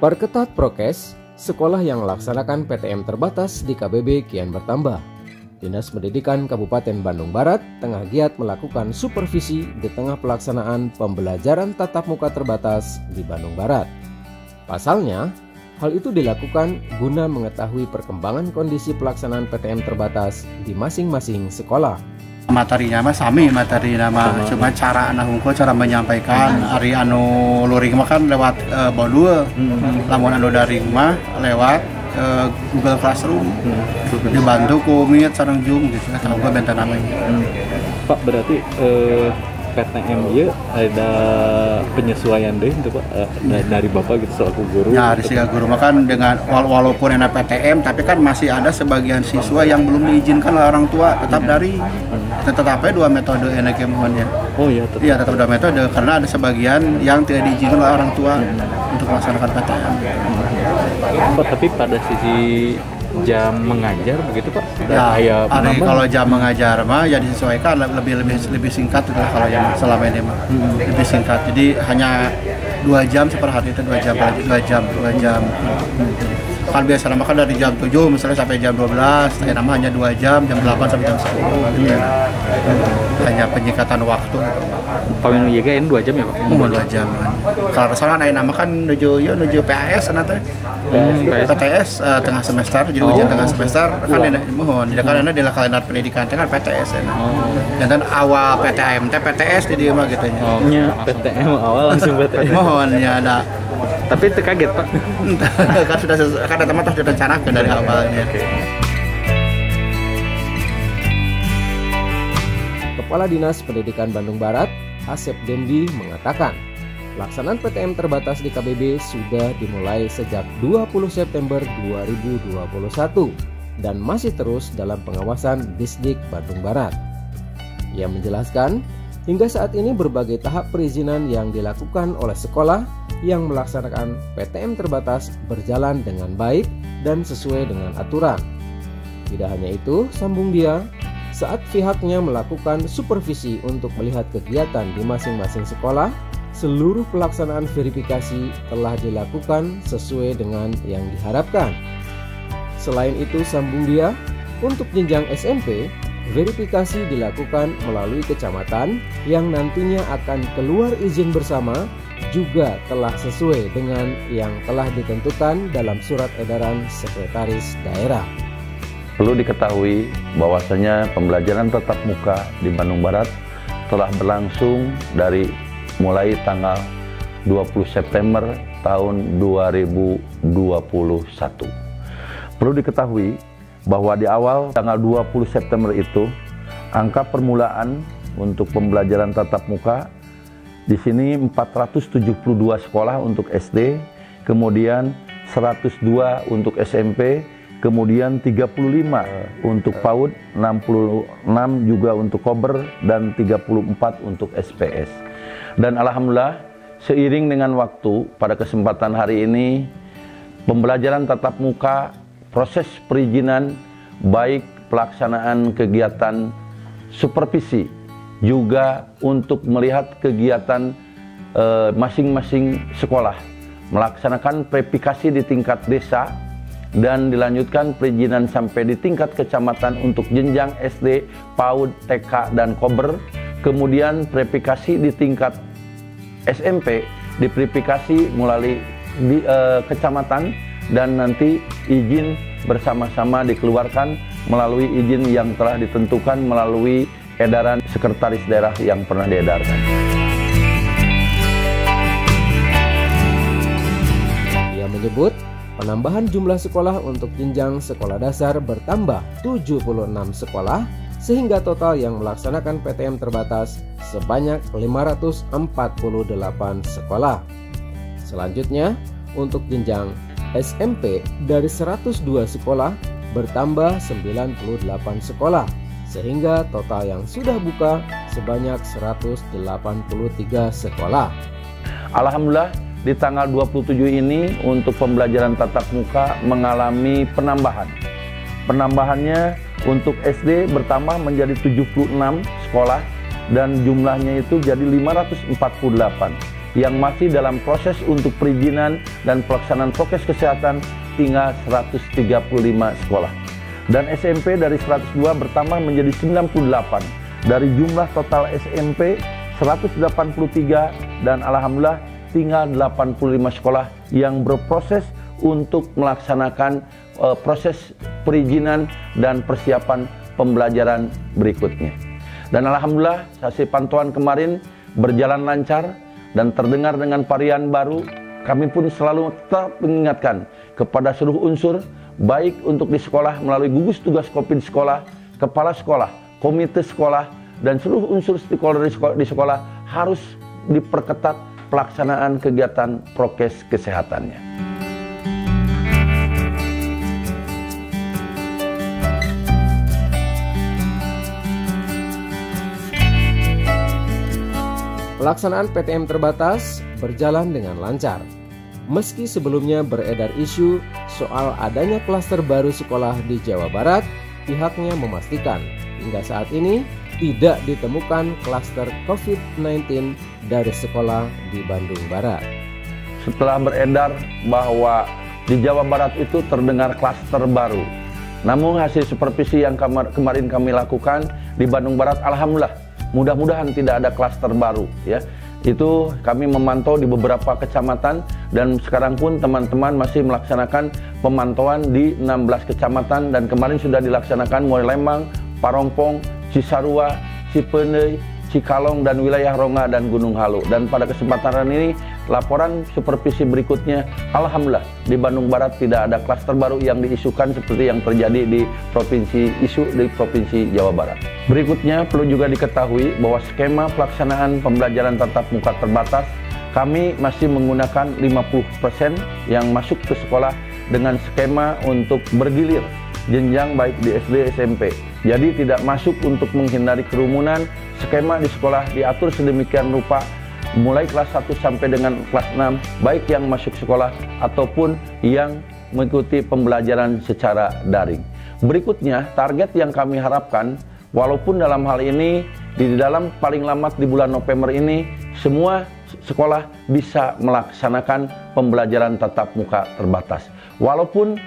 Perketat prokes, sekolah yang melaksanakan PTM terbatas di KBB kian bertambah. Dinas Pendidikan Kabupaten Bandung Barat tengah giat melakukan supervisi di tengah pelaksanaan pembelajaran tatap muka terbatas di Bandung Barat. Pasalnya, hal itu dilakukan guna mengetahui perkembangan kondisi pelaksanaan PTM terbatas di masing-masing sekolah. Materinya mah sami, materi nama cuma cara anak hukum cara menyampaikan hari anu luring mah kan lewat modul, lamun anu daring mah lewat Google Classroom, dibantu ku Meet sareng Zoom gitu, tahu gue benten namanya. Pak, berarti PTM ya ada penyesuaian deh itu Pak dari Bapak gitu selaku guru. Ya, dari segi guru mah kan dengan walaupun enak PTM tapi kan masih ada sebagian siswa yang belum diizinkan oleh orang tua tetap dari tetapnya dua metode enak ya mohonnya. Oh iya, tetap. Iya, tetap dua metode karena ada sebagian yang tidak diizinkan oleh orang tua untuk melaksanakan PTM. Pak, tapi pada sisi jam mengajar begitu Pak? Ya, kalau jam mengajar mah ya disesuaikan lebih singkat gitu kalau yang selama ini mah lebih singkat. Jadi hanya 2 jam seperhari itu 2 jam. Kan biasa nama kan dari jam 7 misalnya sampai jam 12, saya nama hanya 2 jam 8 sampai jam 10 gitu. Hanya penyingkatan waktu. Pak Winu YGN 2 jam ya Pak? 2 jam. Kalau misalnya ada nama kan menuju PAS nanti. PTS tengah semester, jadi ujian tengah semester kan mohon tidak kan di kalender pendidikan kan PTS ya. Dan awal PTM PTS di dia mah gitu nya. Oh nya PTM awal langsung PTS. Mohon ya ada. Tapi itu kaget Pak. Kan ada teman sudah rencanakan dari awalnya. Kepala Dinas Pendidikan Bandung Barat, Asep Dendi mengatakan, pelaksanaan PTM terbatas di KBB sudah dimulai sejak 20 September 2021 dan masih terus dalam pengawasan Disdik Bandung Barat. Ia menjelaskan, hingga saat ini berbagai tahap perizinan yang dilakukan oleh sekolah yang melaksanakan PTM terbatas berjalan dengan baik dan sesuai dengan aturan. Tidak hanya itu, sambung dia, saat pihaknya melakukan supervisi untuk melihat kegiatan di masing-masing sekolah, seluruh pelaksanaan verifikasi telah dilakukan sesuai dengan yang diharapkan. Selain itu, sambung dia, untuk jenjang SMP, verifikasi dilakukan melalui kecamatan yang nantinya akan keluar izin bersama juga telah sesuai dengan yang telah ditentukan dalam surat edaran Sekretaris Daerah. Perlu diketahui bahwasanya pembelajaran tatap muka di Bandung Barat telah berlangsung dari mulai tanggal 20 September tahun 2021. Perlu diketahui bahwa di awal tanggal 20 September itu angka permulaan untuk pembelajaran tatap muka di sini 472 sekolah untuk SD, kemudian 102 untuk SMP, kemudian 35 untuk PAUD, 66 juga untuk Kober, dan 34 untuk SPS. Dan alhamdulillah, seiring dengan waktu, pada kesempatan hari ini, pembelajaran tatap muka, proses perizinan, baik pelaksanaan kegiatan supervisi, juga untuk melihat kegiatan masing-masing sekolah, melaksanakan verifikasi di tingkat desa, dan dilanjutkan perizinan sampai di tingkat kecamatan untuk jenjang SD, PAUD, TK, dan Kober. Kemudian verifikasi di tingkat SMP, diverifikasi melalui kecamatan, dan nanti izin bersama-sama dikeluarkan melalui izin yang telah ditentukan melalui edaran Sekretaris Daerah yang pernah diedarkan. Ia menyebut, penambahan jumlah sekolah untuk jenjang sekolah dasar bertambah 76 sekolah, sehingga total yang melaksanakan PTM terbatas sebanyak 548 sekolah. Selanjutnya, untuk jenjang SMP dari 102 sekolah bertambah 98 sekolah, sehingga total yang sudah buka sebanyak 183 sekolah. Alhamdulillah, di tanggal 27 ini untuk pembelajaran tatap muka mengalami penambahan. Penambahannya untuk SD bertambah menjadi 76 sekolah dan jumlahnya itu jadi 548. yang masih dalam proses untuk perizinan dan pelaksanaan prokes kesehatan tinggal 135 sekolah. Dan SMP dari 102 bertambah menjadi 98. Dari jumlah total SMP 183 dan alhamdulillah tinggal 85 sekolah yang berproses untuk melaksanakan proses perizinan dan persiapan pembelajaran berikutnya. Dan alhamdulillah hasil pantauan kemarin berjalan lancar dan terdengar dengan varian baru. Kami pun selalu tetap mengingatkan kepada seluruh unsur, baik untuk di sekolah melalui gugus tugas COVID di sekolah, kepala sekolah, komite sekolah, dan seluruh unsur stakeholder di sekolah harus diperketat pelaksanaan kegiatan prokes kesehatannya. Pelaksanaan PTM terbatas berjalan dengan lancar. Meski sebelumnya beredar isu soal adanya klaster baru sekolah di Jawa Barat, pihaknya memastikan hingga saat ini tidak ditemukan klaster COVID-19 dari sekolah di Bandung Barat. Setelah beredar bahwa di Jawa Barat itu terdengar klaster baru, namun hasil supervisi yang kemarin kami lakukan di Bandung Barat, alhamdulillah, mudah-mudahan tidak ada klaster baru ya. Itu kami memantau di beberapa kecamatan dan sekarang pun teman-teman masih melaksanakan pemantauan di 16 kecamatan dan kemarin sudah dilaksanakan mulai Lembang, Parongpong, Cisarua, Cipeuneuy, Cikalong dan wilayah Rongga dan Gunung Halu. Dan pada kesempatan ini laporan supervisi berikutnya, alhamdulillah di Bandung Barat tidak ada klaster baru yang diisukan seperti yang terjadi di Provinsi Jawa Barat. Berikutnya perlu juga diketahui bahwa skema pelaksanaan pembelajaran tatap muka terbatas kami masih menggunakan 50% yang masuk ke sekolah dengan skema untuk bergilir jenjang baik di SD SMP. Jadi tidak masuk untuk menghindari kerumunan. Skema di sekolah diatur sedemikian rupa mulai kelas 1 sampai dengan kelas 6 baik yang masuk sekolah ataupun yang mengikuti pembelajaran secara daring. Berikutnya target yang kami harapkan, walaupun dalam hal ini di dalam paling lambat di bulan November ini semua sekolah bisa melaksanakan pembelajaran tatap muka terbatas. Walaupun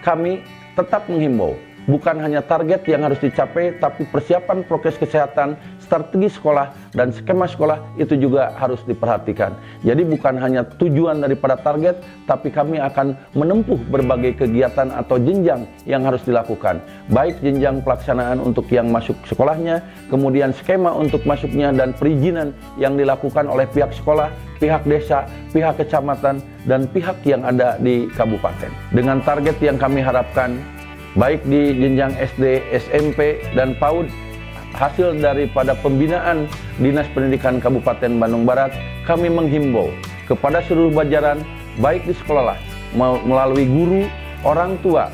kami tetap menghimbau bukan hanya target yang harus dicapai, tapi persiapan prokes kesehatan, strategi sekolah, dan skema sekolah itu juga harus diperhatikan. Jadi bukan hanya tujuan daripada target, tapi kami akan menempuh berbagai kegiatan atau jenjang yang harus dilakukan. Baik jenjang pelaksanaan untuk yang masuk sekolahnya, kemudian skema untuk masuknya, dan perizinan yang dilakukan oleh pihak sekolah, pihak desa, pihak kecamatan, dan pihak yang ada di kabupaten. Dengan target yang kami harapkan, baik di jenjang SD, SMP, dan PAUD, hasil daripada pembinaan Dinas Pendidikan Kabupaten Bandung Barat, kami menghimbau kepada seluruh jajaran, baik di sekolah, melalui guru, orang tua,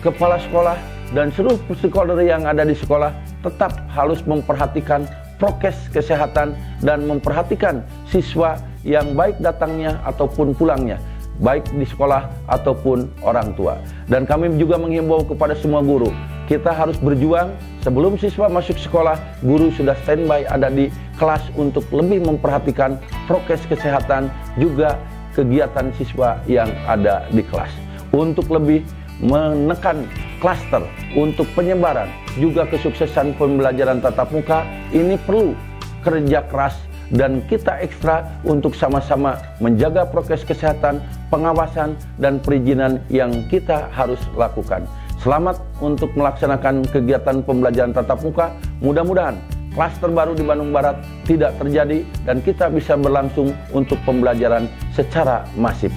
kepala sekolah, dan seluruh stakeholder yang ada di sekolah, tetap harus memperhatikan prokes kesehatan dan memperhatikan siswa yang baik datangnya ataupun pulangnya, baik di sekolah ataupun orang tua. Dan kami juga menghimbau kepada semua guru, kita harus berjuang sebelum siswa masuk sekolah, guru sudah standby ada di kelas untuk lebih memperhatikan prokes kesehatan, juga kegiatan siswa yang ada di kelas. Untuk lebih menekan klaster, untuk penyebaran, juga kesuksesan pembelajaran tatap muka, ini perlu kerja keras dan kita ekstra untuk sama-sama menjaga prokes kesehatan, pengawasan, dan perizinan yang kita harus lakukan. Selamat untuk melaksanakan kegiatan pembelajaran tatap muka. Mudah-mudahan klaster baru di Bandung Barat tidak terjadi dan kita bisa berlangsung untuk pembelajaran secara masif.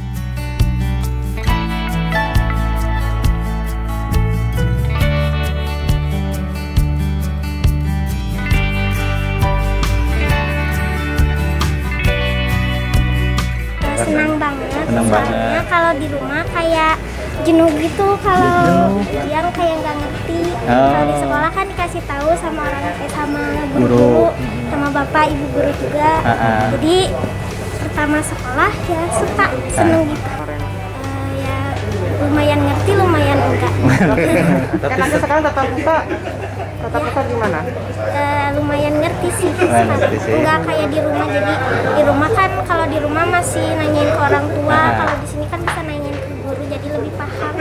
Senang banget, soalnya kalau di rumah kayak jenuh gitu, kalau yang kayak nggak ngerti. Kalau di sekolah kan dikasih tahu sama sama guru, sama bapak ibu guru juga. Jadi pertama sekolah ya suka, seneng gitu. Ya lumayan ngerti, lumayan enggak. Tapi sekarang tatap muka gimana? Lumayan ngerti sih. Enggak kayak di rumah, jadi di rumah kan kalau di rumah masih nanyain ke orang tua, kalau di sini kan bisa nanyain ke guru, jadi lebih paham.